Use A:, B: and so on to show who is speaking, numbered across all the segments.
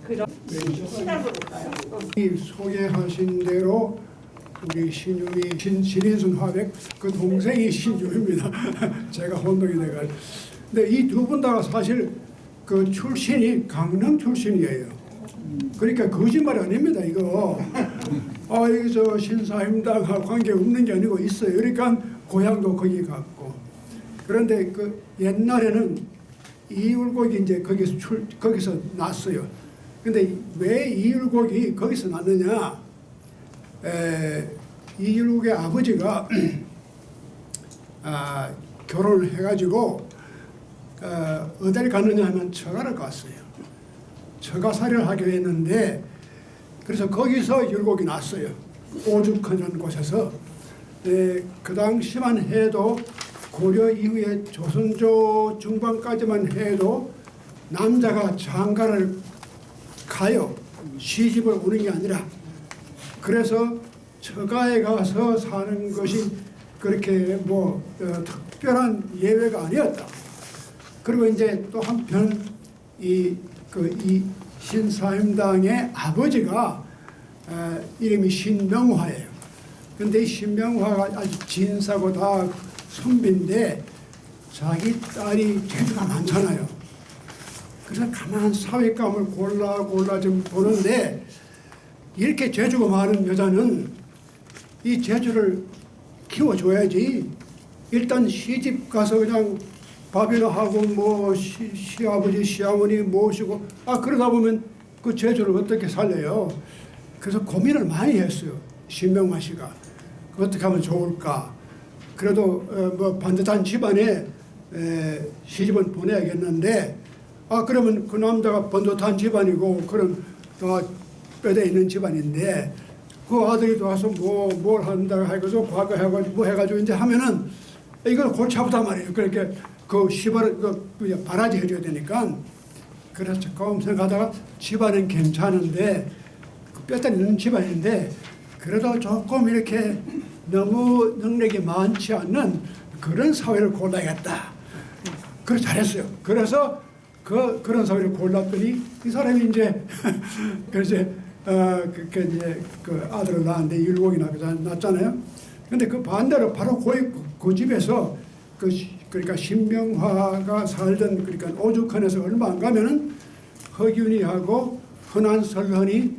A: 그런 신학을 볼까요?
B: 이 소개하신 대로 우리 신유미 신인순 화백 그 동생이 신유입니다. 제가 혼동이 돼가지고. 근데 이 두 분 다 사실 그 출신이 강릉 출신이에요. 그러니까 거짓말 아닙니다 이거. 이게 저 신사임당하고 관계 없는 게 아니고 있어요. 그러니까 고향도 거기 갔고. 그런데 그 옛날에는 이율곡이 이제 거기서 났어요. 근데 왜 이율곡이 거기서 났느냐? 이율곡의 아버지가 결혼을 해가지고 어딜 갔느냐 하면 처가를 갔어요. 처가살이를 하기로 했는데 그래서 거기서 율곡이 났어요. 오죽하는 곳에서. 그 당시만 해도 고려 이후에 조선조 중반까지만 해도 남자가 장가를 가요. 시집을 오는 게 아니라. 그래서 처가에 가서 사는 것이 그렇게 특별한 예외가 아니었다. 그리고 이제 또 한편 이 신사임당의 아버지가 이름이 신명화예요. 근데 이 신명화가 아주 진사고 다 선비인데 자기 딸이 재주가 많잖아요. 그래서 가만 사윗감을 골라 좀 보는데 이렇게 재주가 많은 여자는 이 재주를 키워줘야지. 일단 시집 가서 그냥 밥이나 하고 시아버지 시어머니 모시고 그러다 보면 그 재주를 어떻게 살려요. 그래서 고민을 많이 했어요. 신명화 씨가 어떻게 하면 좋을까. 그래도 반듯한 집안에 시집은 보내야겠는데 그러면 그 남자가 번듯한 집안이고 그런 뼈대 있는 집안인데 그 아들이 와서 뭘 한다고 해가지고 과거 해가지고 해가지고 이제 하면은 이걸 골치 아프단 말이에요. 그러니까 그 시발을 바라지 해줘야 되니까. 그래서 조금 생각하다가 집안은 괜찮은데 그 뼈대 있는 집안인데 그래도 조금 이렇게 너무 능력이 많지 않는 그런 사회를 골라야겠다. 그래서 잘했어요. 그래서 그런 사회를 골랐더니 이 사람이 이제 그래서 그 아들을 낳았는데 율곡이 낳았잖아요. 근데 그 반대로 바로 그 집에서 그러니까 신명화가 살던 그러니까 오죽헌에서 얼마 안 가면은 허균이하고 흔한설헌이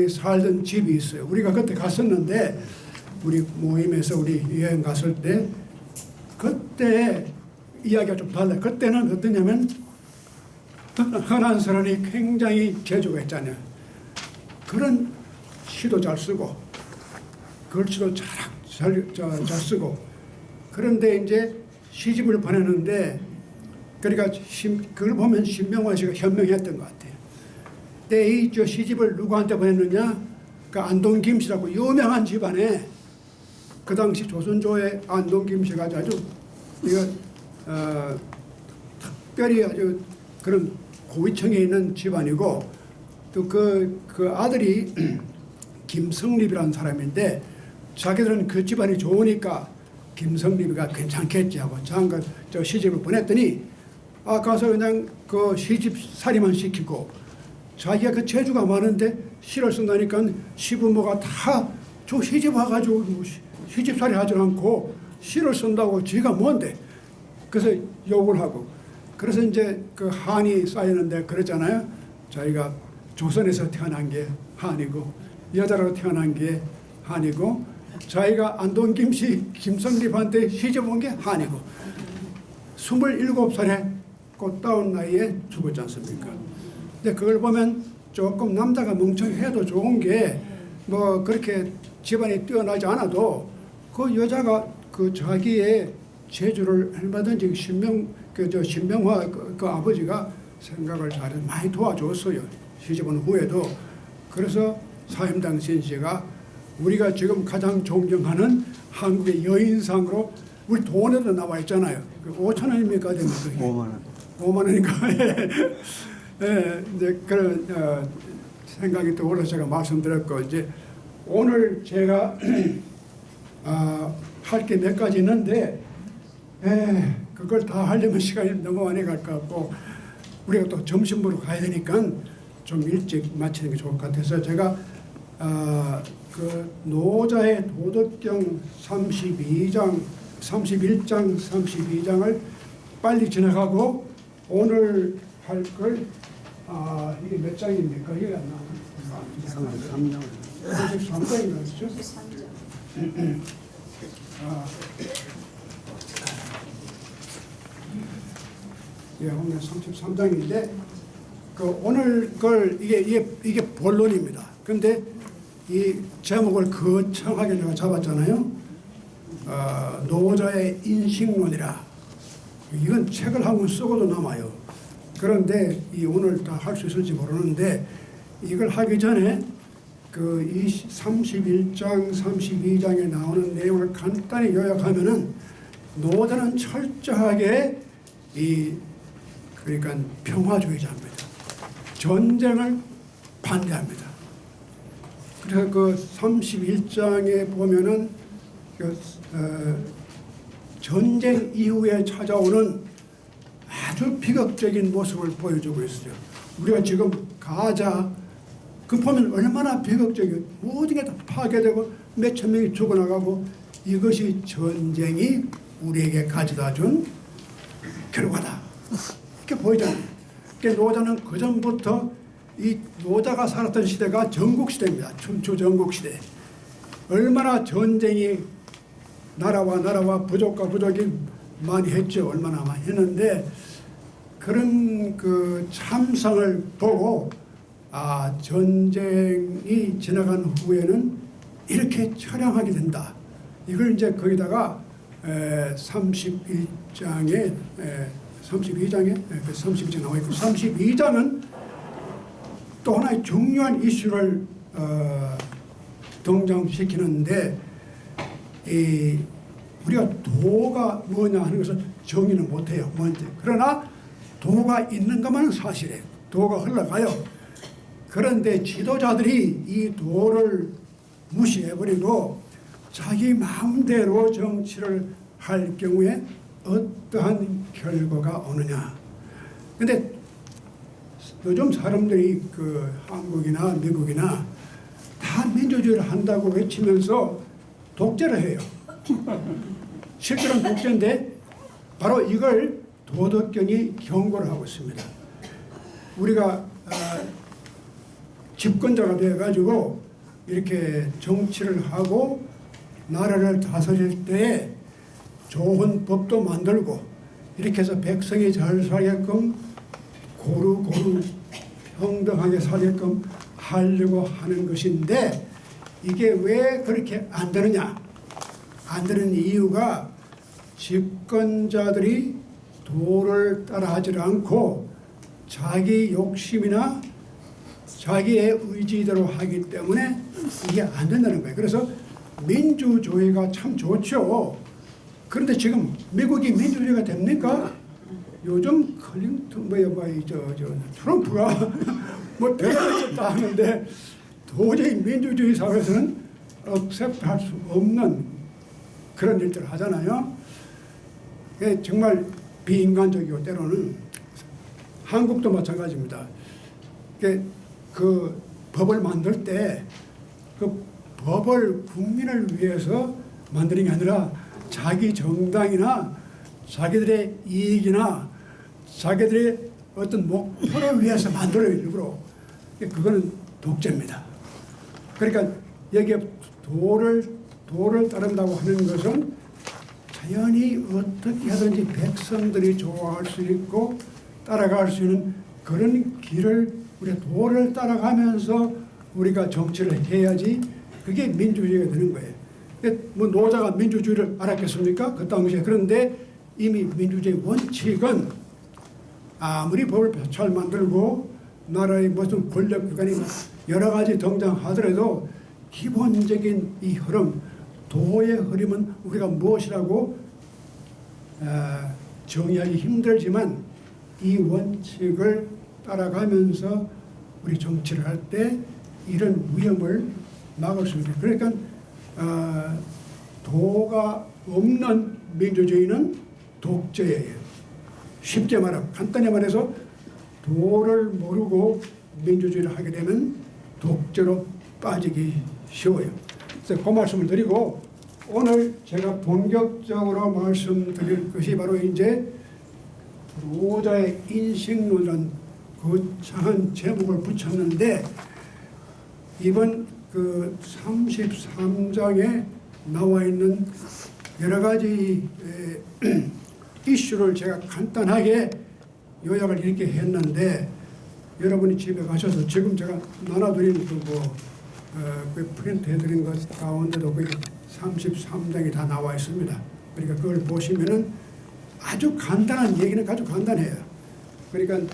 B: 살던 집이 있어요. 우리가 그때 갔었는데 우리 모임에서 우리 여행 갔을 때 그때 이야기가 좀 달라요. 그때는 어떠냐면 흔한설헌이 굉장히 재주가 있잖아요. 그런 시도 잘 쓰고 글씨도 잘 쓰고. 그런데 이제 시집을 보내는데 그러니까 그걸 보면 신명화 씨가 현명했던 것 같아요. 근데 이 시집을 누구한테 보냈느냐? 그 안동 김씨라고 유명한 집안에 그 당시 조선조의 안동 김씨가 아주 이거 특별히 아주 그런 고위층에 있는 집안이고 또 그 아들이 김성립이라는 사람인데 자기들은 그 집안이 좋으니까 김성립이가 괜찮겠지 하고 장가 시집을 보냈더니 가서 그냥 그 시집살이만 시키고 자기가 그 재주가 많은데 시를 쓴다니까 시부모가 다 저 시집 와가지고 시집살이 하지 않고 시를 쓴다고 지가 뭔데. 그래서 욕을 하고. 그래서 이제 그 한이 쌓이는데 그랬잖아요. 자기가 조선에서 태어난 게 한이고 여자로 태어난 게 한이고 자기가 안동 김씨 김성립한테 시집 온 게 한이고 27살에 꽃다운 나이에 죽었지 않습니까? 근데 그걸 보면 조금 남자가 멍청해도 좋은 게 그렇게 집안이 뛰어나지 않아도 그 여자가 그 자기의 재주를 얼마든지 신명화 그 아버지가 생각을 잘 많이 도와줬어요. 시집 온 후에도. 그래서 사임당 신씨가 우리가 지금 가장 존경하는 한국의 여인상으로 우리 돈에도 나와 있잖아요. 5,000원입니까?
C: 5만 원.
B: 5만 원인가? 이제 그런 생각이 떠올라서 제가 말씀드렸고 이제 오늘 제가 할 게 몇 가지 있는데 그걸 다 하려면 시간이 너무 많이 갈 것 같고 우리가 또 점심 먹으러 가야 되니까 좀 일찍 마치는 게 좋을 것 같아서 제가 그 노자의 도덕경 31장 32장을 빨리 지나가고 오늘 할 걸 이게 몇 장입니까? 이게 안 나오네. 33장이 나왔죠? 33장. 예, 오늘 33장인데 그 오늘 걸 이게 본론입니다. 근데 이 제목을 거창하게 내가 잡았잖아요. 노자의 인식론이라. 이건 책을 한 권 쓰고도 남아요. 그런데 이 오늘 다 할 수 있을지 모르는데 이걸 하기 전에 그 31장, 32장에 나오는 내용을 간단히 요약하면은 노자는 철저하게 그러니까 평화주의자입니다. 전쟁을 반대합니다. 그래서 그 31장에 보면은 전쟁 이후에 찾아오는 아주 비극적인 모습을 보여주고 있어요. 우리가 지금 가자 그 보면 얼마나 비극적이에요. 모든 게 다 파괴되고 몇천 명이 죽어나가고 이것이 전쟁이 우리에게 가져다 준 결과다. 이렇게 보이잖아요. 그러니까 노자는 그전부터 이 노자가 살았던 시대가 전국시대입니다. 춘추 전국시대. 얼마나 전쟁이 나라와 부족과 부족이 많이 했죠. 얼마나 많이 했는데 그런 그 참상을 보고 전쟁이 지나간 후에는 이렇게 처량하게 된다. 이걸 이제 거기다가 32장에 32장 나와 있고 32장은 또 하나의 중요한 이슈를 등장시키는데 우리가 도가 뭐냐 하는 것을 정의는 못해요. 먼저. 그러나 도가 있는 것만은 사실이에요. 도가 흘러가요. 그런데 지도자들이 이 도를 무시해버리고 자기 마음대로 정치를 할 경우에 어떠한 결과가 오느냐. 근데 요즘 사람들이 그 한국이나 미국이나 다 민주주의를 한다고 외치면서 독재를 해요. 실제로는 독재인데 바로 이걸 도덕경이 경고를 하고 있습니다. 우리가 집권자가 되어가지고 이렇게 정치를 하고 나라를 다스릴 때에 좋은 법도 만들고 이렇게 해서 백성이 잘 살게끔 고루 평등하게 살게끔 하려고 하는 것인데 이게 왜 그렇게 안 되느냐? 안 되는 이유가 집권자들이 도를 따라하지 않고 자기 욕심이나 자기의 의지대로 하기 때문에 이게 안 된다는 거예요. 그래서 민주주의가 참 좋죠. 그런데 지금 미국이 민주주의가 됩니까? 요즘 클린턴 트럼프가 뭐 배려했다 하는데 도저히 민주주의 사회에서는 억셉트할 수 없는 그런 일들을 하잖아요. 정말 비인간적이고 때로는 한국도 마찬가지입니다. 그 법을 만들 때 그 법을 국민을 위해서 만드는 게 아니라 자기 정당이나 자기들의 이익이나 자기들의 어떤 목표를 위해서 만들어요. 일부러. 그거는 독재입니다. 그러니까 여기에 도를 따른다고 하는 것은 자연히 어떻게 하든지 백성들이 좋아할 수 있고 따라갈 수 있는 그런 길을 우리가 도를 따라가면서 우리가 정치를 해야지 그게 민주주의가 되는 거예요. 뭐 노자가 민주주의를 알았겠습니까? 그 당시에. 그런데 이미 민주주의 원칙은 아무리 법을 잘 만들고 나라의 무슨 권력기관이 여러 가지 등장하더라도 기본적인 이 흐름, 도의 흐름은 우리가 무엇이라고 정의하기 힘들지만 이 원칙을 따라가면서 우리 정치를 할 때 이런 위험을 막을 수 있습니다. 그러니까 도가 없는 민주주의는 독재예요. 쉽게 말하면 간단히 말해서 도를 모르고 민주주의를 하게 되면 독재로 빠지기 쉬워요. 그래서 그 말씀을 드리고 오늘 제가 본격적으로 말씀드릴 것이 바로 이제 노자의 인식론이라는 거창한 제목을 붙였는데 이번 그 33장에 나와 있는 여러 가지 이슈를 제가 간단하게 요약을 이렇게 했는데 여러분이 집에 가셔서 지금 제가 나눠드린 그 프린트 해드린 것 가운데도 거기 33장이 다 나와 있습니다. 그러니까 그걸 보시면은 아주 간단한 얘기는 아주 간단해요. 그러니까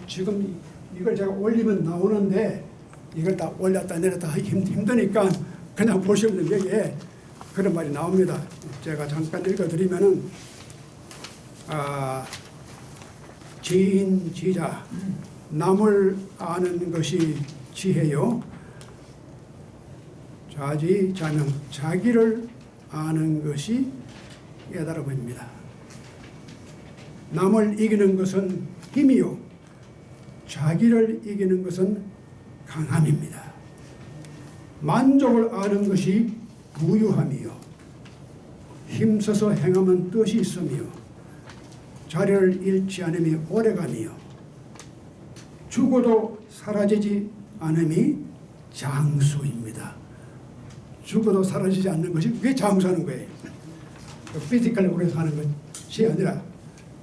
B: 지금 이걸 제가 올리면 나오는데 이걸 다 올렸다 내렸다 하기 힘드니까 그냥 보시면 여기에 그런 말이 나옵니다. 제가 잠깐 읽어드리면은 지인 지자 남을 아는 것이 지혜요 자지자명 자기를 아는 것이 깨달음입니다. 남을 이기는 것은 힘이요 자기를 이기는 것은 강함입니다. 만족을 아는 것이 부유함이요 힘써서 행하면 뜻이 있으며 자리를 잃지 않음이 오래감이요 죽어도 사라지지 않음이 장수입니다. 죽어도 사라지지 않는 것이 그게 장수하는 거예요. 피지컬리 오래 사는 것이 아니라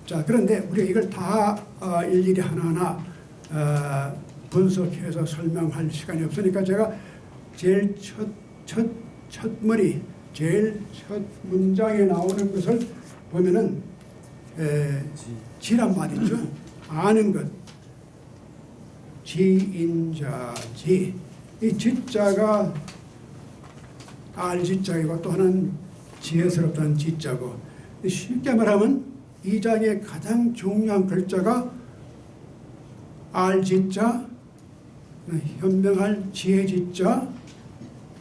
B: 자 그런데 우리가 이걸 다 일일이 하나하나 분석해서 설명할 시간이 없으니까 제가 제일 첫 머리 제일 첫 문장에 나오는 것을 보면은 지란 말이죠. 아는 것 지인자지 이 지자가 알지자이고 또 하나는 지혜스럽다는 지자고 쉽게 말하면 이 장의 가장 중요한 글자가 알지자 현명할 지혜지자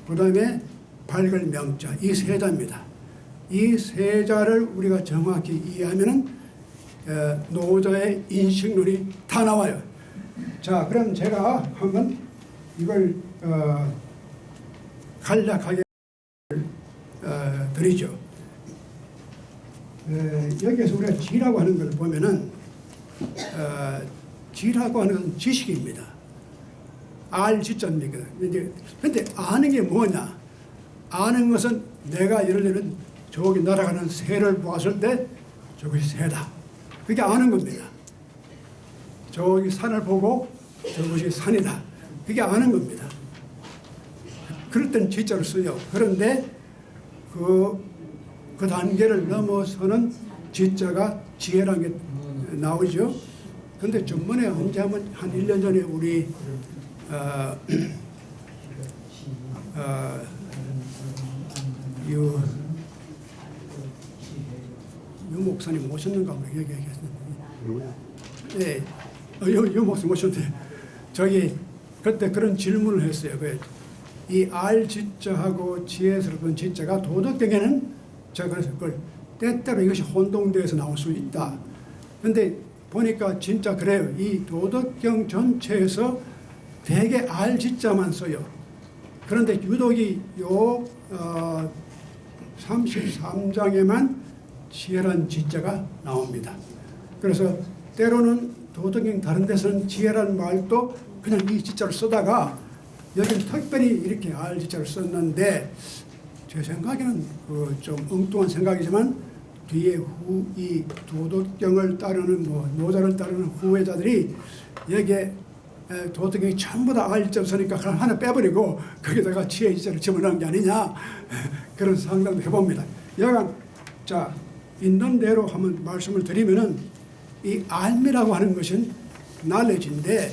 B: 그 다음에 밝을 명자 이 세 자입니다. 이 세 자를 우리가 정확히 이해하면은 노자의 인식론이 다 나와요. 자 그럼 제가 한번 이걸 간략하게 드리죠. 여기에서 우리가 지라고 하는 걸 보면은 지라고 하는 건 지식입니다. 알지자입니다. 근데 아는 게 뭐냐? 아는 것은 내가 예를 들면 저기 날아가는 새를 보았을 때 저것이 새다. 그게 아는 겁니다. 저기 산을 보고 저것이 산이다. 그게 아는 겁니다. 그럴 때는 지자를 써요. 그런데 그 단계를 넘어서는 지자가 지혜라는 게 나오죠. 근데 전번에 언제 한번 한 1년 전에 우리 유 목사님 오셨는가 뭐 얘기하겠습니다. 네, 유 목사님 오셨는데 저기 그때 그런 질문을 했어요. 이 알지자하고 지혜스러운 지자가 도덕경에는 제가 그래서 그걸 때때로 이것이 혼동돼서 나올 수 있다. 그런데 보니까 진짜 그래요. 이 도덕경 전체에서 되게 알지자만 써요. 그런데 유독이 요 33장에만 지혜란 지자가 나옵니다. 그래서 때로는 도덕경 다른 데서는 지혜라는 말도 그냥 이 지자를 쓰다가 여기는 특별히 이렇게 알지자를 썼는데 제 생각에는 좀 엉뚱한 생각이지만 뒤에 이 도덕경을 따르는 노자를 따르는 후회자들이 여기에 도덕경이 전부 다 알지자를 쓰니까 하나 빼버리고 거기다가 지혜 지자를 집어넣은 게 아니냐 그런 상상도 해봅니다. 여간 자 있는 대로 한번 말씀을 드리면은 이 알미라고 하는 것은 knowledge인데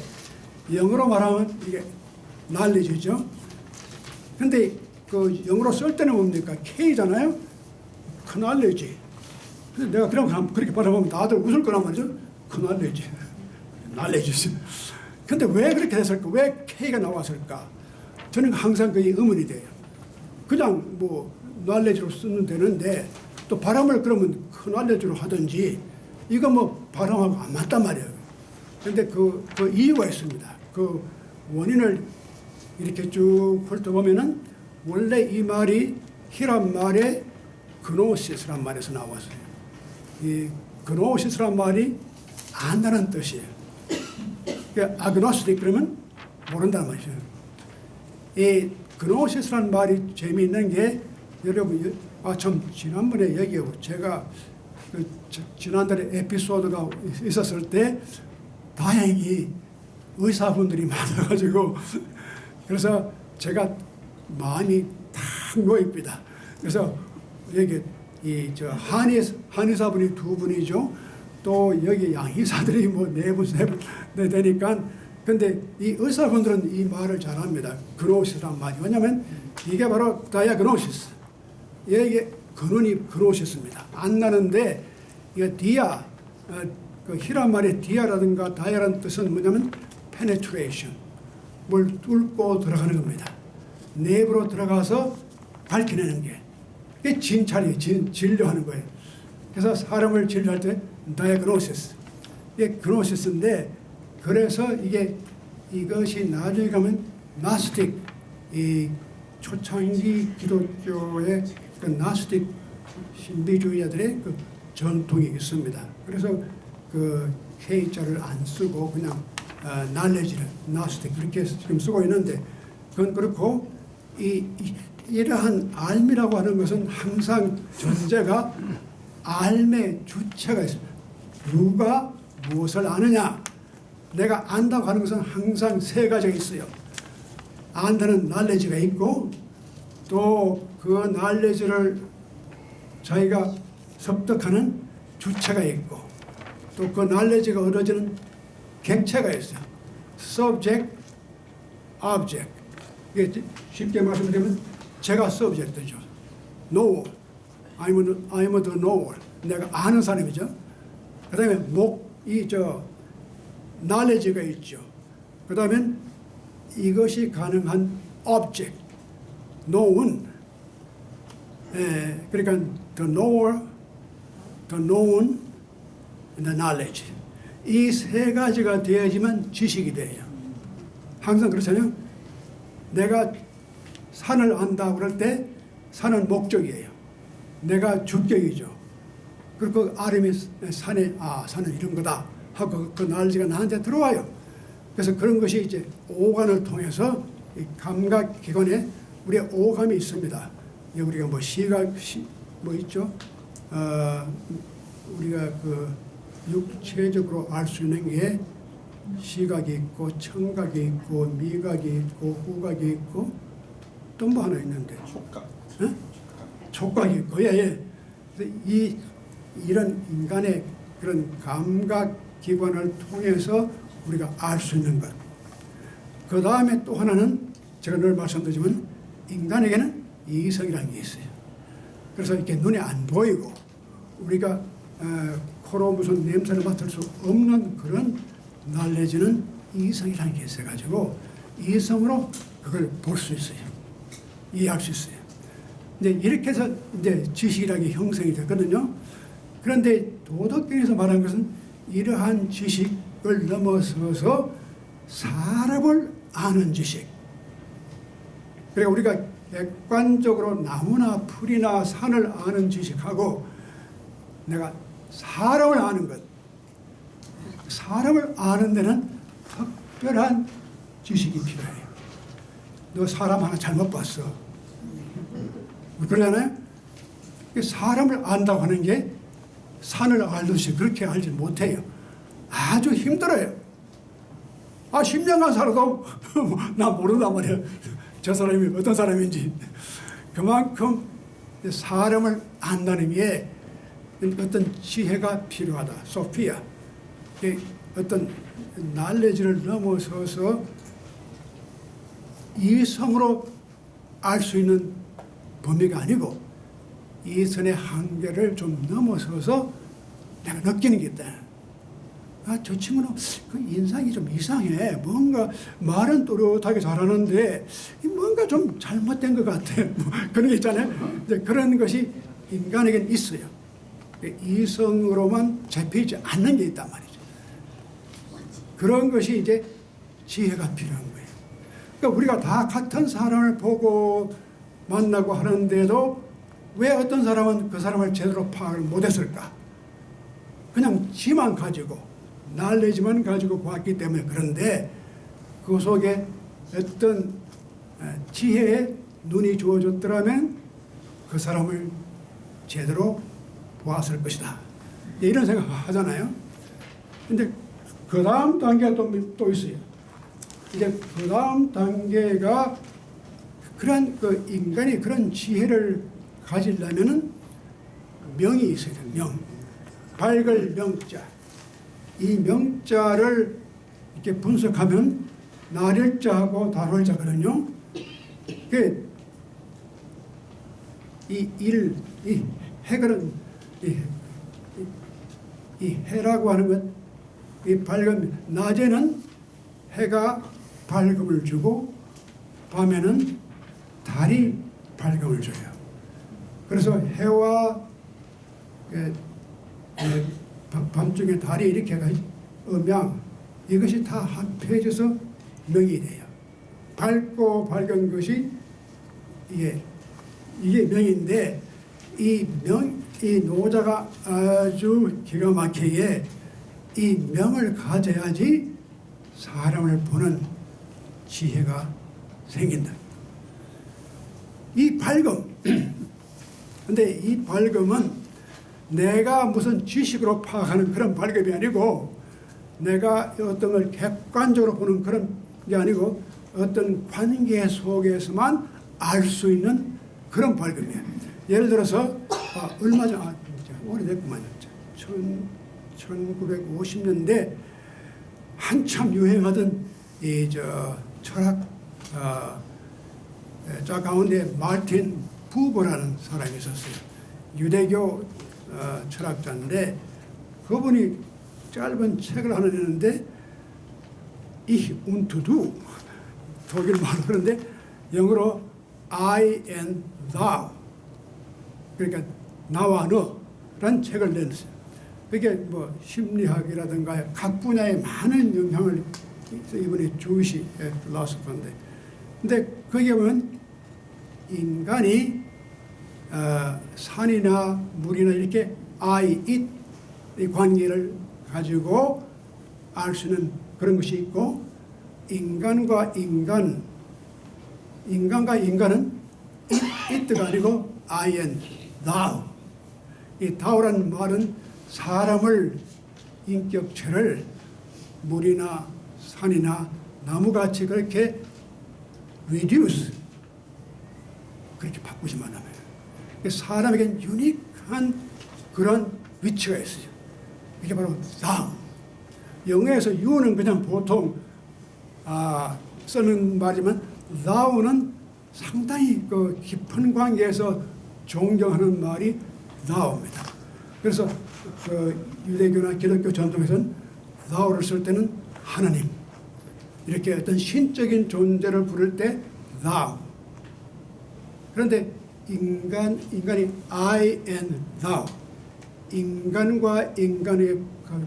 B: 영어로 말하면 이게 knowledge죠. 근데 그 영어로 쓸 때는 뭡니까? K잖아요. knowledge. 근데 내가 그렇게 바라보면 다들 웃을 거란 말이죠. knowledge. knowledge. 근데 왜 그렇게 됐을까? 왜 K가 나왔을까? 저는 항상 그게 의문이 돼요. 그냥 knowledge로 쓰면 되는데 또 발음을 그러면 knowledge로 하든지 이거 발음하고 안 맞단 말이에요. 근데 그 이유가 있습니다. 그 원인을 이렇게 쭉 훑어보면은 원래 이 말이 히랍 말의 그노시스란 말에서 나왔어요. 이 그노시스란 말이 안다는 뜻이에요. 아그노스틱 그러면 모른다는 말이죠. 이 그노시스란 말이 재미있는 게 여러분 참 지난번에 얘기하고 제가 지난달에 에피소드가 있었을 때 다행히 의사분들이 많아가지고 그래서 제가 마음이 탁 놓입니다. 그래서 여기 한의사분이 2분이죠. 또 여기 양의사들이 뭐 4분, 3분 되니까 근데 이 의사분들은 이 말을 잘합니다. 그노시스란 말이. 왜냐하면 이게 바로 다이아그노시스. 이게 근원이 그노시스입니다. 안 나는데 이거 디아, 그 히랍 말의 디아라든가 다이아라는 뜻은 뭐냐면 penetration, 뭘 뚫고 들어가는 겁니다. 내부로 들어가서 밝혀내는 게 이게 진찰이에요. 진료하는 거예요. 그래서 사람을 진료할 때 다이아그노시스, 이게 그노시스인데 그래서 이것이 나중에 가면 나스틱, 이 초창기 기독교의 그 나스틱 신비주의자들의 그 전통이 있습니다. 그래서 그 K자를 안 쓰고 그냥 날레지를 나스틱 그렇게 지금 쓰고 있는데 그건 그렇고 이러한 알미라고 하는 것은 항상 전제가 알의 주체가 있습니다. 누가 무엇을 아느냐? 내가 안다고 하는 것은 항상 3가지가 있어요. 안다는 날레지가 있고 또 그 날레지를 자기가 습득하는 주체가 있고 또 그 날레지가 얻어지는 객체가 있어요. subject, object. 이게 쉽게 말씀드리면 제가 subject죠. knower. I'm the knower. 내가 아는 사람이죠. 그 다음에 knowledge가 있죠. 그 다음에 이것이 가능한 object, known. 그러니까 the knower, the known, the knowledge. 이 3가지가 되어야지만 지식이 돼요. 항상 그렇잖아요. 내가 산을 안다 그럴 때 산은 목적이에요. 내가 주격이죠. 그리고 아름이 산에 산은 이런 거다 하고 그 날지가 나한테 들어와요. 그래서 그런 것이 이제 오감을 통해서 이 감각기관에 우리의 오감이 있습니다. 우리가 뭐 시각 뭐 있죠. 우리가 그 육체적으로 알 수 있는 게 시각이 있고 청각이 있고 미각이 있고 후각이 있고 또 뭐 하나 있는데
C: 촉각.
B: 촉각이 있고 예. 이런 인간의 그런 감각 기관을 통해서 우리가 알 수 있는 것. 그 다음에 또 하나는 제가 늘 말씀드리지만 인간에게는 이성이라는 게 있어요. 그래서 이렇게 눈에 안 보이고 우리가 코로 무슨 냄새를 맡을 수 없는 그런 날래지는 이성이라는 게 있어가지고 이성으로 그걸 볼 수 있어요. 이해할 수 있어요. 이제 이렇게 해서 이제 지식이라는 게 형성이 됐거든요. 그런데 도덕경에서 말하는 것은 이러한 지식을 넘어서서 사람을 아는 지식. 그러니까 우리가 객관적으로 나무나 풀이나 산을 아는 지식하고 내가 사람을 아는 것. 사람을 아는 데는 특별한 지식이 필요해요. 너 사람 하나 잘못 봤어. 그러잖아요. 사람을 안다고 하는 게 산을 알듯이 그렇게 알지 못해요. 아주 힘들어요. 10년간 살아도 나 모른단 말이에요. 저 사람이 어떤 사람인지. 그만큼 사람을 안다는 게 어떤 지혜가 필요하다. 소피아. 어떤 날레지를 넘어서서 이성으로 알 수 있는 범위가 아니고 이성의 한계를 좀 넘어서서 내가 느끼는 게 있다. 저 친구는 그 인상이 좀 이상해. 뭔가 말은 또렷하게 잘하는데 뭔가 좀 잘못된 것 같아. 뭐 그런 게 있잖아요. 이제 그런 것이 인간에게는 있어요. 이성으로만 잡히지 않는 게 있단 말이죠. 그런 것이 이제 지혜가 필요한 거예요. 그러니까 우리가 다 같은 사람을 보고 만나고 하는데도 왜 어떤 사람은 그 사람을 제대로 파악을 못했을까? 그냥 지만 가지고 날래지만 가지고 보았기 때문에. 그런데 그 속에 어떤 지혜의 눈이 주어졌더라면 그 사람을 제대로 보았을 것이다. 이런 생각 하잖아요. 근데 그 다음 단계가 또 있어요. 이제 그 다음 단계가 그런 그 인간이 그런 지혜를 가지려면은 명이 있어야 돼요. 명. 밝을 명자. 이 명자를 이렇게 분석하면 나를자하고 다룰자거든요. 이 해거는 이 해라고 하는 것, 이 밝음, 낮에는 해가 밝음을 주고 밤에는 달이 밝음을 줘요. 그래서 해와 밤중에 달이 이렇게 음양, 이것이 다 합해져서 명이 돼요. 밝고 밝은 것이 이게 명인데, 이 노자가 아주 기가 막히게 이 명을 가져야지 사람을 보는 지혜가 생긴다. 이 밝음. 근데 이 밝음은 내가 무슨 지식으로 파악하는 그런 밝음이 아니고, 내가 어떤 걸 객관적으로 보는 그런 게 아니고, 어떤 관계 속에서만 알 수 있는 그런 밝음이에요. 예를 들어서 얼마 전, 오래됐구만요. 1950년대 한참 유행하던 철학 자 가운데 마르틴 부버라는 사람이 있었어요. 유대교 철학자인데, 그분이 짧은 책을 하나 냈는데, 이 운투두 독일 말로 그런데 영어로 I and thou, 그러니까 나와 너라는 책을 냈어요. 그게 뭐 심리학이라든가 각 분야에 많은 영향을 이번에 주시 필로소퍼인데, 근데 거기에 보면 인간이 산이나 물이나 이렇게 I, it 이 관계를 가지고 알 수 있는 그런 것이 있고, 인간과 인간은 it가 아니고 I and thou. 이 thou라는 말은 사람을, 인격체를 물이나 산이나 나무같이 그렇게 reduce, 그렇게 바꾸지만 하면 사람에겐 유니크한 그런 위치가 있어요. 이게 바로 thou. 영어에서 you는 그냥 보통 쓰는 말이지만 thou는 상당히 그 깊은 관계에서 존경하는 말이 thou입니다. 그래서 그 유대교나 기독교 전통에서는 thou를 쓸 때는 하나님, 이렇게 어떤 신적인 존재를 부를 때 thou. 그런데 인간이 I and thou, 인간과 인간의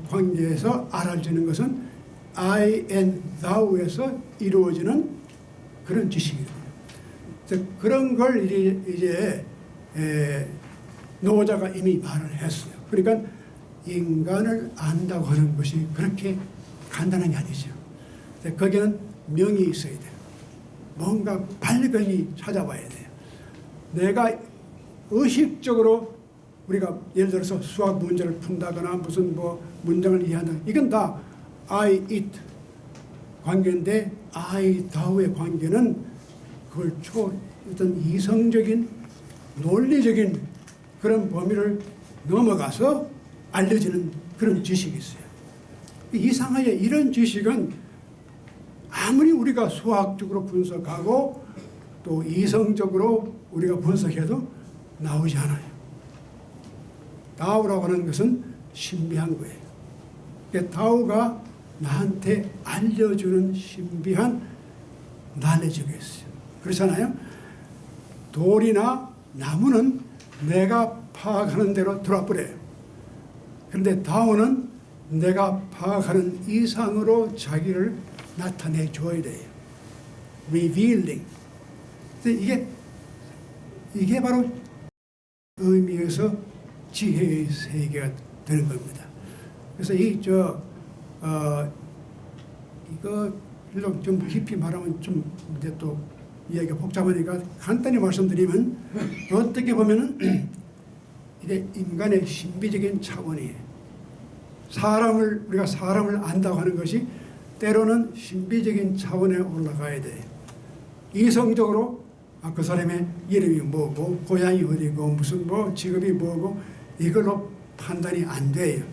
B: 관계에서 알아지는 것은 I and thou에서 이루어지는 그런 지식이에요. 그런 걸 이제 노자가 이미 말을 했어요. 그러니까 인간을 안다고 하는 것이 그렇게 간단한 게 아니죠. 거기는 명이 있어야 돼요. 뭔가 발견이 찾아봐야 돼요. 내가 의식적으로, 우리가 예를 들어서 수학 문제를 푼다거나 무슨 뭐 문장을 이해한다, 이건 다 I, it 관계인데, I, thou의 관계는 그걸 어떤 이성적인 논리적인 그런 범위를 넘어가서 알려지는 그런 지식이 있어요. 이상하게 이런 지식은 아무리 우리가 수학적으로 분석하고 또 이성적으로 우리가 분석해도 나오지 않아요. 다오라고 하는 것은 신비한 거예요. 다오가 나한테 알려주는 신비한 나레지가 있어요. 그렇잖아요. 돌이나 나무는 내가 파악하는 대로 돌아버려요. 그런데 다오는 내가 파악하는 이상으로 자기를 나타내 줘야 돼요. revealing. 이게 바로 의미에서 지혜의 세계가 되는 겁니다. 그래서 이거 좀 깊이 말하면 좀 이제 또 이야기가 복잡하니까 간단히 말씀드리면 어떻게 보면은 이게 인간의 신비적인 차원이에요. 우리가 사람을 안다고 하는 것이 때로는 신비적인 차원에 올라가야 돼요. 이성적으로 그 사람의 이름이 뭐고 고향이 어디고 무슨 직업이 뭐고 이걸로 판단이 안 돼요.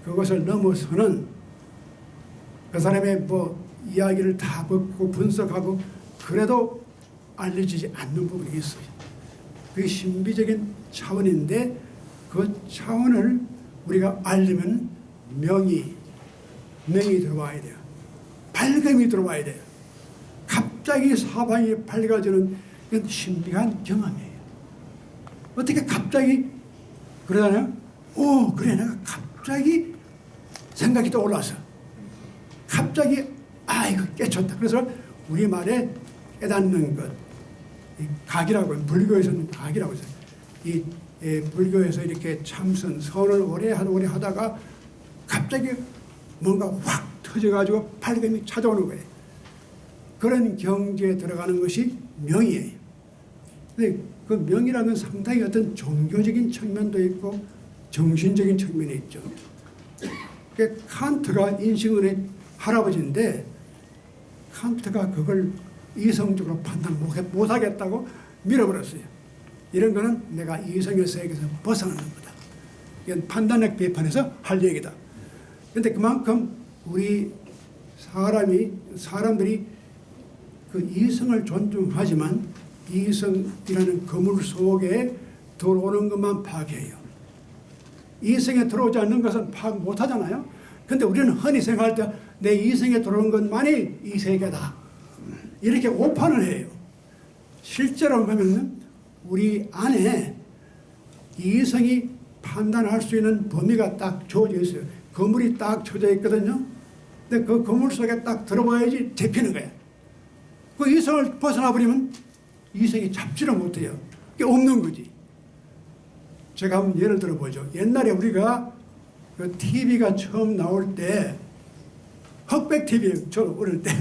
B: 그것을 넘어서는 그 사람의 이야기를 다 듣고 분석하고 그래도 알려지지 않는 부분이 있어요. 그게 신비적인 차원인데 그 차원을 우리가 알려면 명이 들어와야 돼요. 밝음이 들어와야 돼요. 갑자기 사방이 밝아지는 이건 신비한 경험이에요. 어떻게 갑자기 그러잖아요. 오, 그래, 내가 갑자기 생각이 떠올라서 갑자기 이거 깨쳤다. 그래서 우리말에 깨닫는 것, 각이라고 해요. 불교에서는 각이라고 해요. 불교에서 이렇게 참선, 선을 오래 하다가 갑자기 뭔가 확 터져가지고 밝음이 찾아오는 거예요. 그런 경지에 들어가는 것이 명이에요. 근데 그 명이라는 건 상당히 어떤 종교적인 측면도 있고 정신적인 측면이 있죠. 칸트가 인식의 할아버지인데 칸트가 그걸 이성적으로 판단 못하겠다고 밀어버렸어요. 이런 거는 내가 이성의 세계에서 벗어나는 거다. 이건 판단력 비판에서 할 얘기다. 그런데 그만큼 우리 사람들이 그 이성을 존중하지만 이성이라는 그물 속에 들어오는 것만 파악해요. 이성에 들어오지 않는 것은 파악 못하잖아요. 그런데 우리는 흔히 생각할 때 내 이성에 들어오는 것만이 이 세계다. 이렇게 오판을 해요. 실제로 보면 우리 안에 이성이 판단할 수 있는 범위가 딱 주어져 있어요. 그물이 딱 쳐져 있거든요. 근데 그 그물 속에 딱 들어봐야지 잡히는 거예요. 그 이성을 벗어나 버리면 이성이 잡지를 못해요. 그게 없는 거지. 제가 한번 예를 들어보죠. 옛날에 우리가 그 TV가 처음 나올 때 흑백 TV예요. 저는 어릴 때.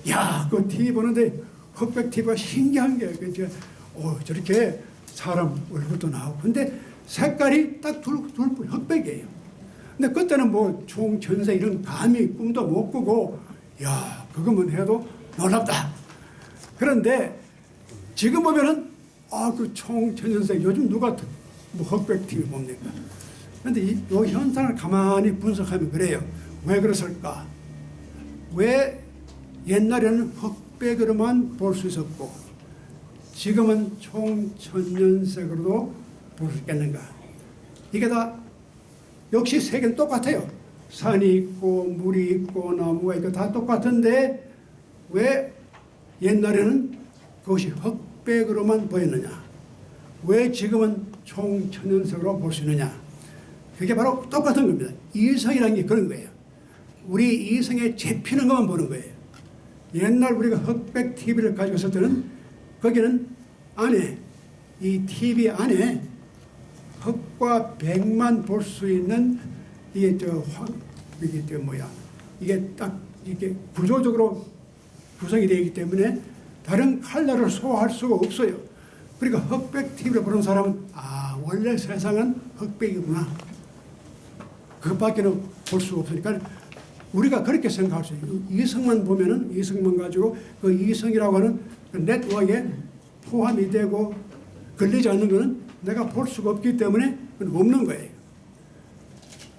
B: 야, 그 TV 보는데 흑백 TV가 신기한 게 저렇게 사람 얼굴도 나오고. 근데 색깔이 딱 둘 흑백이에요. 근데 그때는 총천세 이런 감히 꿈도 못 꾸고 야, 그거만 해도 놀랍다. 그런데 지금 보면은 그 총천연색 요즘 누가 흑백 TV 봅니까? 그런데 이 현상을 가만히 분석하면 그래요. 왜 그랬을까? 왜 옛날에는 흑백으로만 볼 수 있었고 지금은 총천연색으로도 볼 수 있겠는가? 이게 다 역시 세계는 똑같아요. 산이 있고 물이 있고 나무가 있고 다 똑같은데 왜 옛날에는 그것이 흑백으로만 보였느냐? 왜 지금은 총천연색으로 볼 수 있느냐? 그게 바로 똑같은 겁니다. 이성이라는 게 그런 거예요. 우리 이성에 잡히는 것만 보는 거예요. 옛날 우리가 흑백 TV를 가지고 있을 때는 거기는 안에 이 TV 안에 흑과 백만 볼 수 있는 이게 이게 딱 이게 구조적으로 구성이 되어 있기 때문에 다른 컬러를 소화할 수가 없어요. 그러니까 흑백 TV를 보는 사람은 원래 세상은 흑백이구나. 그것밖에는 볼 수가 없으니까 우리가 그렇게 생각할 수 있어요. 이성만 보면은 이성만 가지고 그 이성이라고 하는 그 네트워크에 포함이 되고 걸리지 않는 것은 내가 볼 수가 없기 때문에 없는 거예요.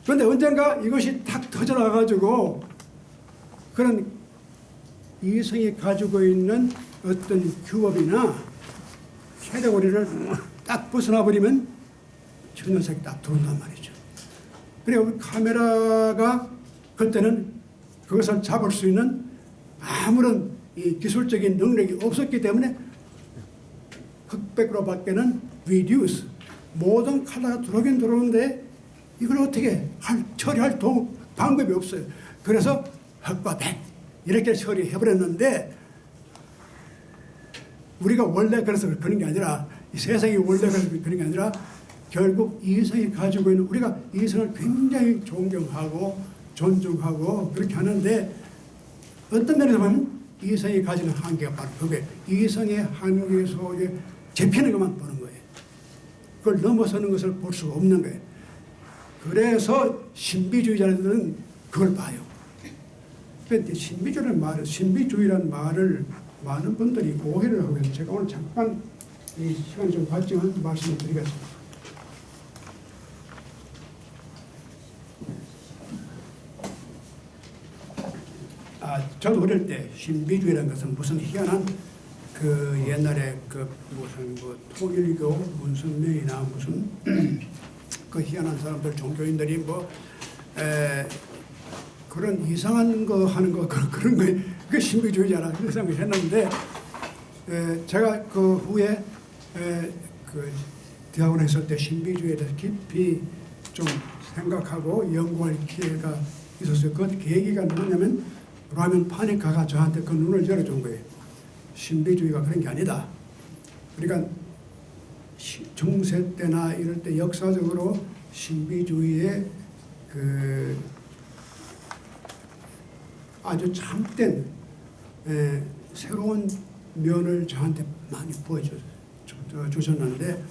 B: 그런데 언젠가 이것이 탁 터져나가지고 그런 이성이 가지고 있는 어떤 규범이나 캐테고리를 딱 벗어나버리면 천연색이 딱 들어온단 말이죠. 그리고 카메라가 그때는 그것을 잡을 수 있는 아무런 이 기술적인 능력이 없었기 때문에 흑백으로 밖에는 reduce 모든 컬러가 들어오긴 들어오는데 이걸 어떻게 처리할 방법이 없어요. 그래서 흑과 백 이렇게 처리해버렸는데 우리가 원래 그래서 그런 게 아니라 이 세상이 원래 그래서 그런 게 아니라 결국 이성이 가지고 있는 우리가 이성을 굉장히 존경하고 존중하고 그렇게 하는데 어떤 면에서 보면 이성이 가지는 한계가 바로 그게 이성의 한계 속에 잡히는 것만 보는 거예요. 그걸 넘어서는 것을 볼 수가 없는 거예요. 그래서 신비주의자들은 그걸 봐요. 그런데 신비주의라는 말을 많은 분들이 오해를 하고 있어요. 제가 오늘 잠깐 이 시간이 좀 갔지만 말씀을 드리겠습니다. 저도 어릴 때 신비주의라는 것은 무슨 희한한 그 옛날에 그 무슨 뭐 통일교 문선명이나 무슨 그 희한한 사람들 종교인들이 뭐 그런 이상한 거 하는 거 그런 거 그 신비주의자라 그런 생각을 했는데 제가 그 후에 그 대학원에 있을 때 신비주의에 대해서 깊이 좀 생각하고 연구할 기회가 있었어요. 그 계기가 뭐냐면 라면 파니카가 저한테 그 눈을 열어준 거예요. 신비주의가 그런 게 아니다. 그러니까 중세 때나 이럴 때 역사적으로 신비주의의 그 아주 참된 새로운 면을 저한테 많이 보여주셨는데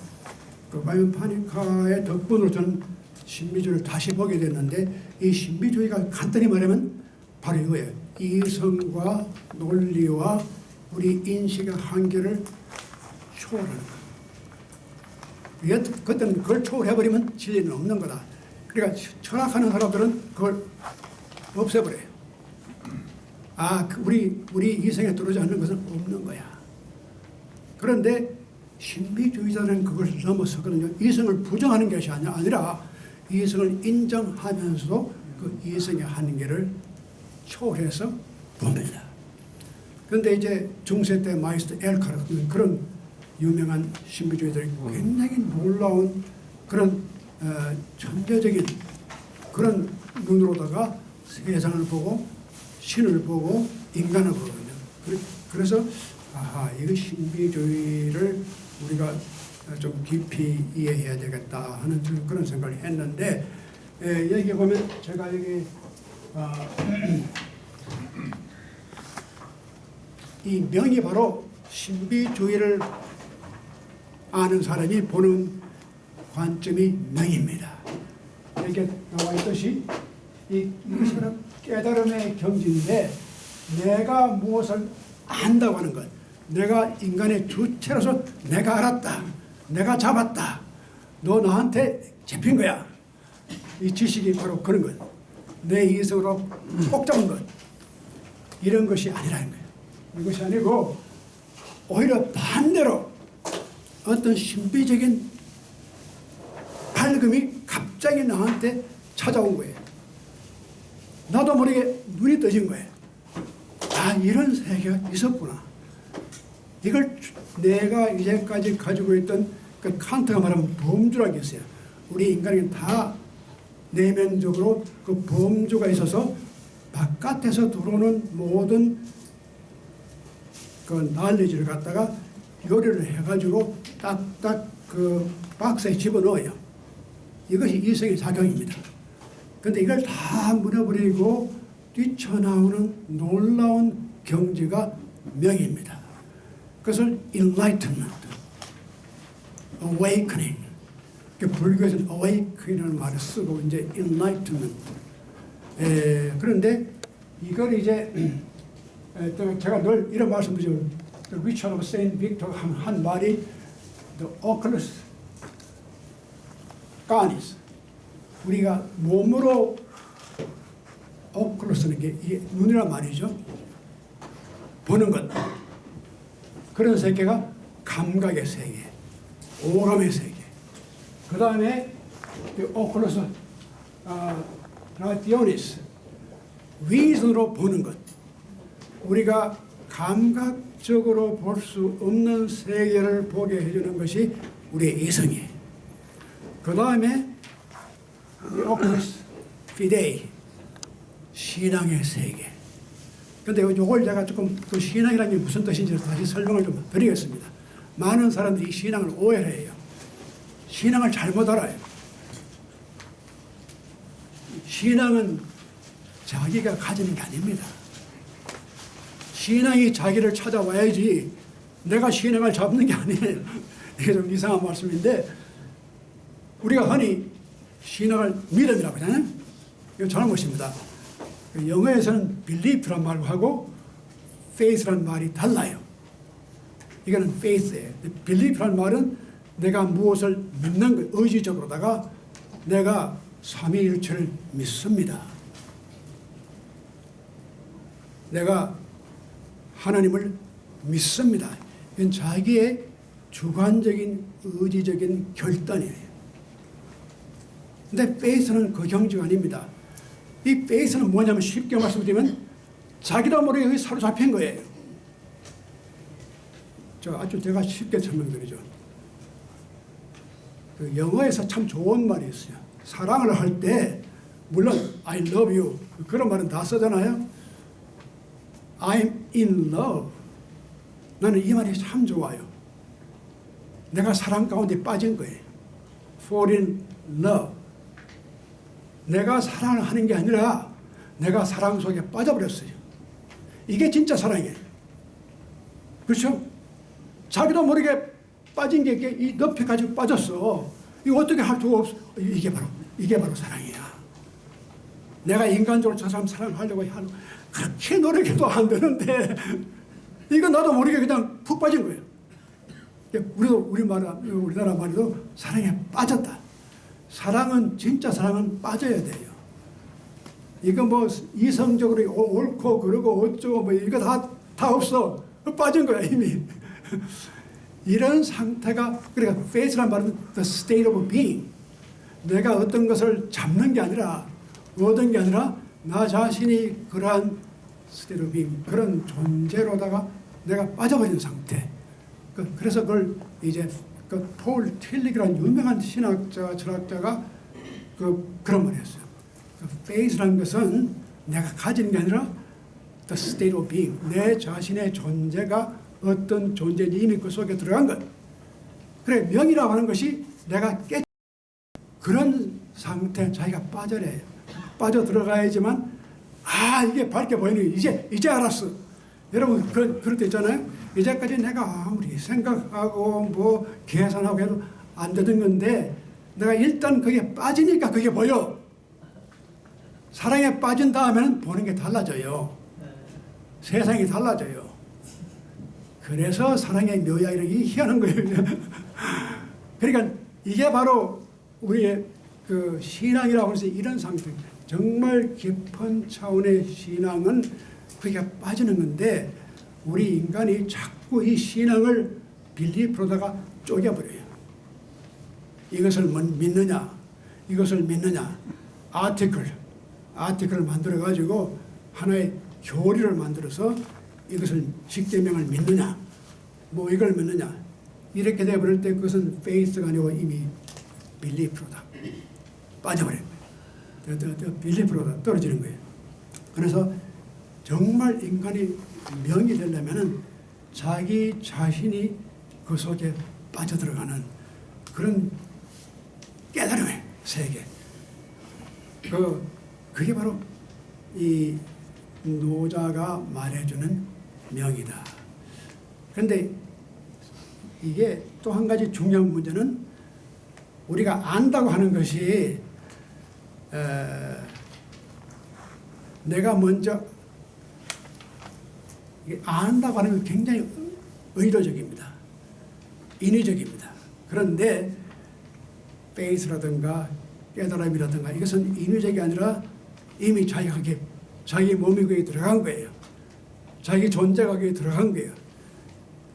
B: 그 라면 파니카의 덕분으로 저는 신비주의를 다시 보게 됐는데 이 신비주의가 간단히 말하면 바로 이거예요. 이성과 논리와 우리 인식의 한계를 초월하는 거예요. 그때는 그걸 초월해버리면 진리는 없는 거다. 그러니까 철학하는 사람들은 그걸 없애버려요. 우리 이성에 들어오지 않는 것은 없는 거야. 그런데 신비주의자는 그걸 넘어서거든요. 이성을 부정하는 것이 아니라 이성을 인정하면서도 그 이성의 한계를 초월해서 봅니다. 그런데 이제 중세 때 마이스터 엘카르 그런 유명한 신비주의들이 굉장히 놀라운 그런 천재적인 그런 눈으로다가 세상을 보고 신을 보고 인간을 보거든요. 그래서 이거 신비주의를 우리가 좀 깊이 이해해야 되겠다 하는 그런 생각을 했는데 여기 보면 제가 여기 이 명이 바로 신비주의를 아는 사람이 보는 관점이 명입니다. 이렇게 나와 있듯이 이것은 깨달음의 경지인데 내가 무엇을 안다고 하는 것, 내가 인간의 주체로서 내가 알았다, 내가 잡았다, 너 나한테 잡힌 거야. 이 지식이 바로 그런 것, 내 이성으로 꼭 잡은 것, 이런 것이 아니라는 거예요. 이것이 아니고 오히려 반대로 어떤 신비적인 밝음이 갑자기 나한테 찾아온 거예요. 나도 모르게 눈이 떠진 거예요. 이런 세계가 있었구나. 이걸 내가 이제까지 가지고 있던 그 칸트가 말하면 범주라는 게 있어요. 우리 인간은 다 내면적으로 그 범주가 있어서 바깥에서 들어오는 모든 그 날리지를 갖다가 요리를 해가지고 딱딱 그 박스에 집어넣어요. 이것이 이성의 작용입니다. 그런데 이걸 다 무너버리고 뛰쳐나오는 놀라운 경지가 명입니다. 그것을 enlightenment, awakening. 불교에서는 awakening이라는 말을 쓰고 이제 enlightenment. 그런데 이걸 이제 제가 늘 이런 말씀드리죠. The Richard of Saint Victor 한 말이 the oculus canis. 우리가 몸으로 오클루스는 게 눈이란 말이죠. 보는 것. 그런 세계가 감각의 세계, 오감의 세계. 그 다음에 오클루스 라티오니스, 위선으로 보는 것. 우리가 감각적으로 볼 수 없는 세계를 보게 해주는 것이 우리의 이성이에요. 그 다음에 오크리스 피데이, 신앙의 세계. 근데 이걸 제가 조금 그 신앙이라는 게 무슨 뜻인지 다시 설명을 좀 드리겠습니다. 많은 사람들이 신앙을 오해해요. 신앙을 잘못 알아요. 신앙은 자기가 가지는 게 아닙니다. 신앙이 자기를 찾아와야지 내가 신앙을 잡는 게 아니에요. 이게 좀 이상한 말씀인데, 우리가 흔히 신앙을 믿음이라고 하잖아요. 이거 잘못입니다. 영어에서는 believe란 말하고 faith란 말이 달라요. 이거는 faith예요. believe란 말은 내가 무엇을 믿는 것, 의지적으로다가 내가 삼위일체를 믿습니다. 내가 하나님을 믿습니다. 이건 자기의 주관적인 의지적인 결단이에요. 근데 faith는 그 경지가 아닙니다. 이 faith는 뭐냐면 쉽게 말씀드리면 자기도 모르게 여기 사로잡힌 거예요. 제가 쉽게 설명드리죠. 그 영어에서 참 좋은 말이 있어요. 사랑을 할 때 물론 I love you 그런 말은 다 쓰잖아요. I'm in love. 나는 이 말이 참 좋아요. 내가 사랑 가운데 빠진 거예요. Fall in love. 내가 사랑을 하는 게 아니라 내가 사랑 속에 빠져버렸어요. 이게 진짜 사랑이에요. 그렇죠? 자기도 모르게 빠진 게 이 늪에까지 빠졌어. 이거 어떻게 할 수가 없어. 이게 바로 사랑이야. 내가 인간적으로 저 사람 사랑하려고 하는 그렇게 노력해도 안 되는데 이거 나도 모르게 그냥 푹 빠진 거예요. 우리나라 말에도 사랑에 빠졌다. 사랑은 진짜 사랑은 빠져야 돼요. 이거 뭐 이성적으로 옳고 그러고 어쩌고 뭐 이거 다 없어. 빠진 거야 이미. 이런 상태가 그러니까 faith란 말은 the state of being. 내가 어떤 것을 잡는 게 아니라 얻은 게 아니라 나 자신이 그러한 state of being 그런 존재로다가 내가 빠져버린 상태. 그래서 그걸 이제 폴 틸리그라는 유명한 신학자, 철학자가 그런 말을 했어요. faith라는 것은 내가 가지는 게 아니라 the state of being, 내 자신의 존재가 어떤 존재인지 이미 그 속에 들어간 것. 그래, 명이라고 하는 것이 내가 그런 상태 자기가 빠져래요. 빠져 들어가야지만 이게 밝게 보이는 이제 알았어. 여러분 그럴 때 있잖아요. 이제까지 내가 아무리 생각하고 뭐 계산하고 해도 안 되던 건데 내가 일단 그게 빠지니까 그게 보여. 사랑에 빠진 다음에는 보는 게 달라져요. 세상이 달라져요. 그래서 사랑의 묘야이라는 게 희한한 거예요. 그러니까 이게 바로 우리의 그 신앙이라고 해서 이런 상태. 정말 깊은 차원의 신앙은 그게 빠지는 건데 우리 인간이 자꾸 이 신앙을 빌리프로다가 쪼개버려요. 이것을 믿느냐, 이것을 믿느냐, 아티클을 만들어가지고 하나의 교리를 만들어서 이것을 십계명을 믿느냐, 뭐 이걸 믿느냐 이렇게 되어버릴 때 그것은 faith가 아니고 이미 빌리프로다 빠져버려요. 빌리프로다 떨어지는 거예요. 그래서 정말 인간이 명이 되려면은 자기 자신이 그 속에 빠져들어가는 그런 깨달음의 세계. 그게 바로 이 노자가 말해주는 명이다. 그런데 이게 또 한 가지 중요한 문제는 우리가 안다고 하는 것이 내가 먼저 안다고 하는 건 굉장히 의도적입니다. 인위적입니다. 그런데 faith라든가 깨달음이라든가 이것은 인위적이 아니라 이미 자기 몸이 거기에 들어간 거예요. 자기 존재가 거기에 들어간 거예요.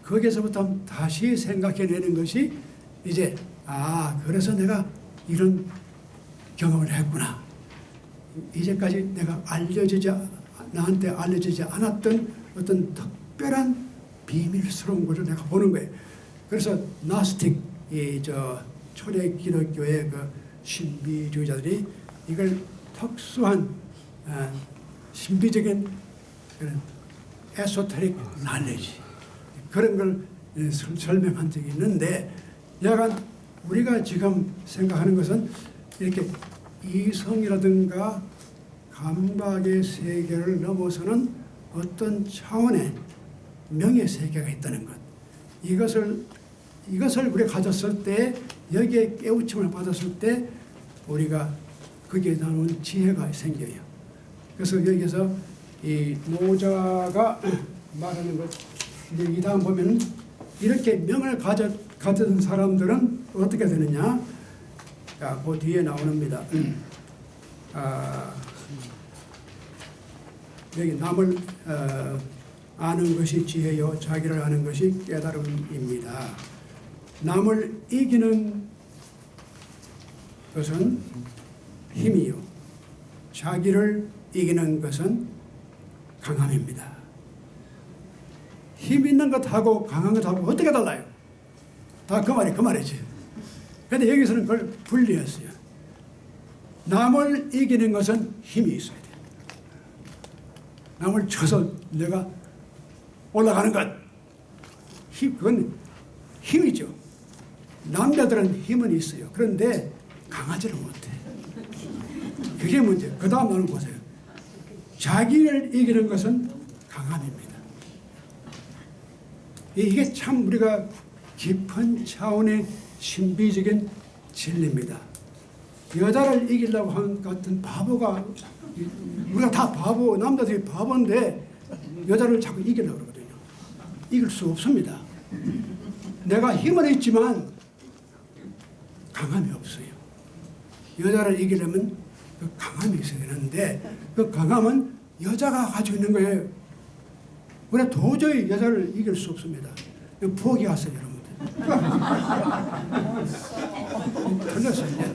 B: 거기에서부터 다시 생각해내는 것이 이제 그래서 내가 이런 경험을 했구나. 이제까지 내가 나한테 알려지지 않았던 어떤 특별한 비밀스러운 것을 내가 보는 거예요. 그래서 나스틱 초대 기독교의 신비주의자들이 이걸 특수한 신비적인 그런 에소테릭 날레지 그런 걸 설명한 적이 있는데, 약간 우리가 지금 생각하는 것은 이렇게 이성이라든가 감각의 세계를 넘어서는 어떤 차원의 명의 세계가 있다는 것. 이것을 우리가 가졌을 때, 여기에 깨우침을 받았을 때 우리가 거기에 나오는 지혜가 생겨요. 그래서 여기서 이 노자가 말하는 것, 이제 이 다음 보면 이렇게 명을 가진 사람들은 어떻게 되느냐? 자, 그 뒤에 나옵니다. 여기 남을 아는 것이 지혜요, 자기를 아는 것이 깨달음입니다. 남을 이기는 것은 힘이요, 자기를 이기는 것은 강함입니다. 힘 있는 것하고 강한 것하고 어떻게 달라요? 다 그 말이지. 그런데 여기서는 그걸 분리했어요. 남을 이기는 것은 힘이 있어야 돼요. 남을 쳐서 내가 올라가는 것, 그건 힘이죠. 남자들은 힘은 있어요. 그런데 강하지를 못해. 그게 문제. 그 다음 나는 보세요. 자기를 이기는 것은 강함입니다. 이게 참 우리가 깊은 차원의 신비적인 진리입니다. 여자를 이기려고 하는 같은 바보가, 우리가 다 바보, 남자들이 바보인데 여자를 자꾸 이기려고 그러거든요. 이길 수 없습니다. 내가 힘은 있지만 강함이 없어요. 여자를 이기려면 그 강함이 있어야 되는데 그 강함은 여자가 가지고 있는 거예요. 우리가 도저히 여자를 이길 수 없습니다. 포기하세요, 여러분들. 틀렸어요.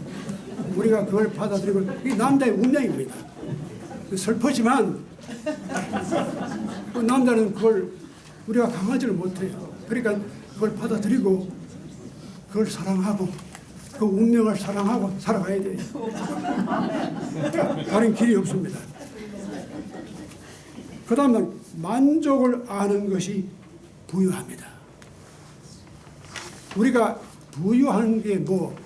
B: 우리가 그걸 받아들이고, 이 남자의 운명입니다. 슬프지만 그 남자는 그걸 우리가 강하지를 못해요. 그러니까 그걸 받아들이고 그걸 사랑하고 그 운명을 사랑하고 살아가야 돼요. 다른 길이 없습니다. 그 다음은 만족을 아는 것이 부유합니다. 우리가 부유한 게 뭐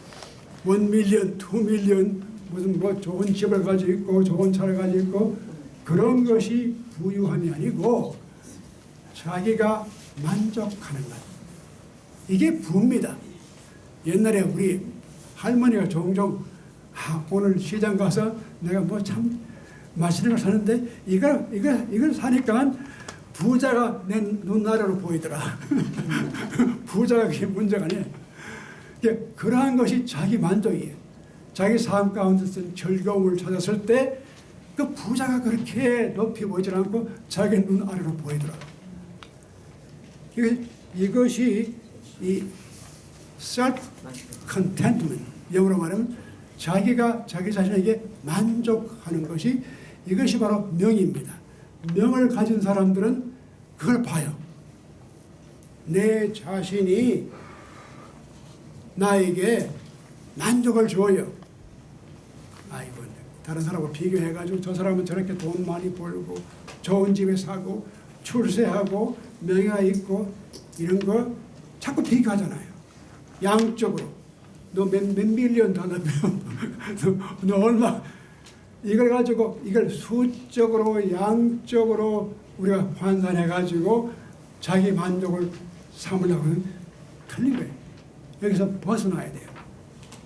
B: 1밀리언, 2밀리언, 무슨 뭐 좋은 집을 가지고 있고 좋은 차를 가지고 있고 그런 것이 부유함이 아니고 자기가 만족하는 것. 이게 부입니다. 옛날에 우리 할머니가 종종 오늘 시장 가서 내가 뭐 참 맛있는 걸 사는데 이걸 사니까 부자가 내 눈 아래로 보이더라. 부자가 그게 문제가 아니에요. 그러한 것이 자기 만족이에요. 자기 삶 가운데서 즐거움을 찾았을 때 그 부자가 그렇게 높이 보이지 않고 자기 눈 아래로 보이더라. 이것이 이 self-contentment, 영어로 말하면 자기가 자기 자신에게 만족하는 것이, 이것이 바로 명입니다. 명을 가진 사람들은 그걸 봐요. 내 자신이 나에게 만족을 줘요. 아이고, 다른 사람하고 비교해가지고 저 사람은 저렇게 돈 많이 벌고 좋은 집에 사고 출세하고 명예가 있고 이런 거 자꾸 비교하잖아요. 양쪽으로. 너 몇 밀리언 달러, 너 얼마, 이걸 가지고 이걸 수적으로 양적으로 우리가 환산해가지고 자기 만족을 삼으려고 하는 틀린 거예요. 여기서 벗어나야 돼요.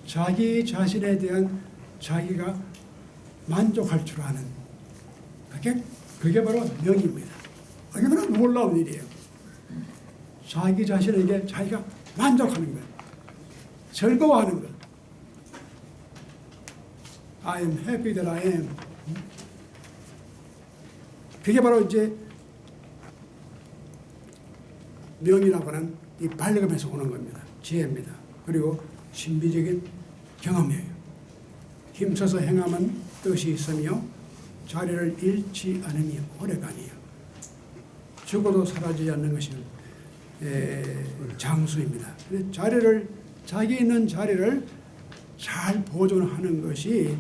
B: 자기 자신에 대한 자기가 만족할 줄 아는 그게 바로 명입니다. 그게 바로 놀라운 일이에요. 자기 자신에게 자기가 만족하는 것, 즐거워하는 것. I am happy that I am. 그게 바로 이제 명이라고 하는 이 발견에서 오는 겁니다. 지혜입니다. 그리고 신비적인 경험이에요. 힘써서 행하면 뜻이 있으며 자리를 잃지 않으니 오래가니요. 죽어도 사라지지 않는 것이 장수입니다. 자리를, 자기 있는 자리를 잘 보존하는 것이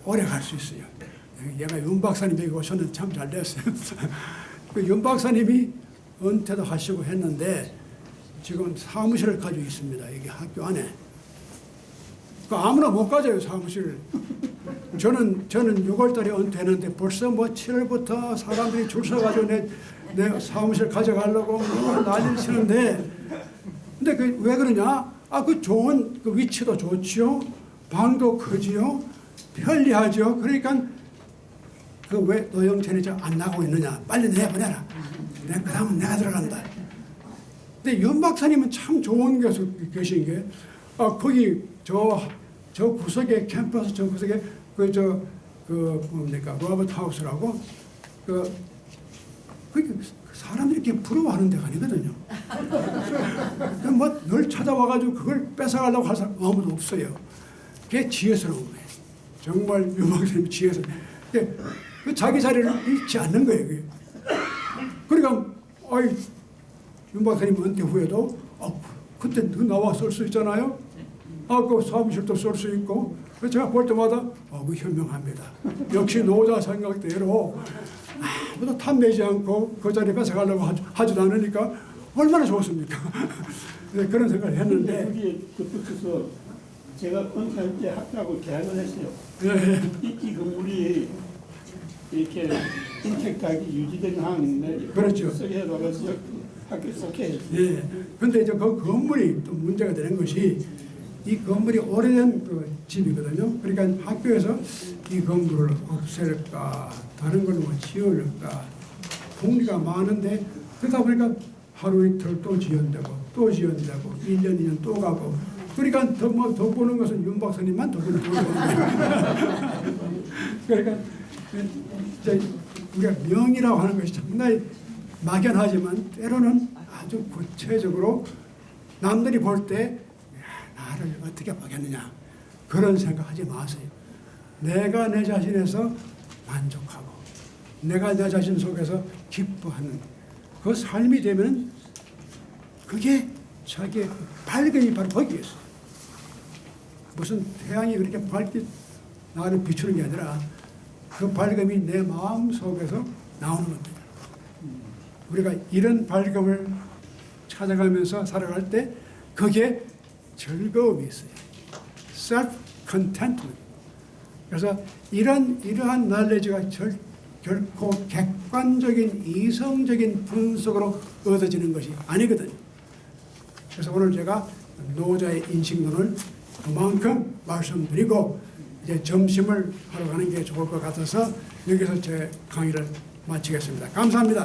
B: 오래 갈 수 있어요. 얘가 윤 박사님 여기 오셨는데 참 잘 됐어요. 그 윤 박사님이 은퇴도 하시고 했는데 지금 사무실을 가지고 있습니다. 여기 학교 안에. 그 아무나 못 가져요, 사무실을. 저는 6월 달에 은퇴했는데 벌써 뭐 7월부터 사람들이 줄 서가지고 내 사무실 가져가려고 난리를 치는데, 근데 그 왜 그러냐? 그 좋은 그 위치도 좋지요, 방도 크지요, 편리하죠. 그러니까 그 왜 노영천이 안 나가고 있느냐? 빨리 내보내라. 그 다음은 내가 들어간다. 근데 윤 박사님은 참 좋은 교수 계신 게, 거기 저 구석에 캠퍼스 저 구석에 뭡니까 로버트 하우스라고 그 사람들이 이렇게 부러워하는 데가 아니거든요. 뭐 늘 찾아와가지고 그걸 뺏어가려고 할 사람 아무도 없어요. 그게 지혜스러운 거예요. 정말 윤 박사님이 지혜스러운. 그 자기 자리를 잃지 않는 거예요. 그게. 그러니까 윤 박사님 은퇴 후에도 그때 너 나와 쓸 수 있잖아요. 그 사무실도 쓸 수 있고. 그래서 제가 볼 때마다 그 현명합니다. 역시 노자 생각대로 아무도 탐내지 않고 그 자리에 뺏어가려고 하지도 않으니까 얼마나 좋습니까? 네, 그런 생각을 했는데.
C: 거기에 덧붙여서 제가 은퇴할 때 학교하고 계약을 했어요.
B: 네.
C: 이 건물이 이렇게 인택하게 유지되는 한에
B: 그렇죠.
C: 쓰게 해서 학교 속해.
B: 예. 근데 이제 그 건물이 또 문제가 되는 것이 이 건물이 오래된 그 집이거든요. 그러니까 학교에서 이 건물을 없앨까 다른 걸로 지을까 공리가 많은데 그러다 보니까 하루 이틀 또 지연되고 또 지연되고 1년 2년 또 가고 그러니까 더 보는 것은 윤 박사님만 더 보는 거예요. 그러니까 이제 우리가 명이라고 하는 것이 정말 막연하지만 때로는 아주 구체적으로 남들이 볼 때 나를 어떻게 보겠느냐 그런 생각하지 마세요. 내가 내 자신에서 만족하고 내가 내 자신 속에서 기뻐하는 그 삶이 되면 그게 자기의 밝음이 바로 거기에 있어요. 무슨 태양이 그렇게 밝게 나를 비추는 게 아니라 그 밝음이 내 마음 속에서 나오는 겁니다. 우리가 이런 밝음을 찾아가면서 살아갈 때 거기에 즐거움이 있어요. self-contentment. 그래서 이러한 날레지가 결코 객관적인 이성적인 분석으로 얻어지는 것이 아니거든요. 그래서 오늘 제가 노자의 인식론을 그만큼 말씀드리고 이제 점심을 하러 가는 게 좋을 것 같아서 여기서 제 강의를 마치겠습니다. 감사합니다.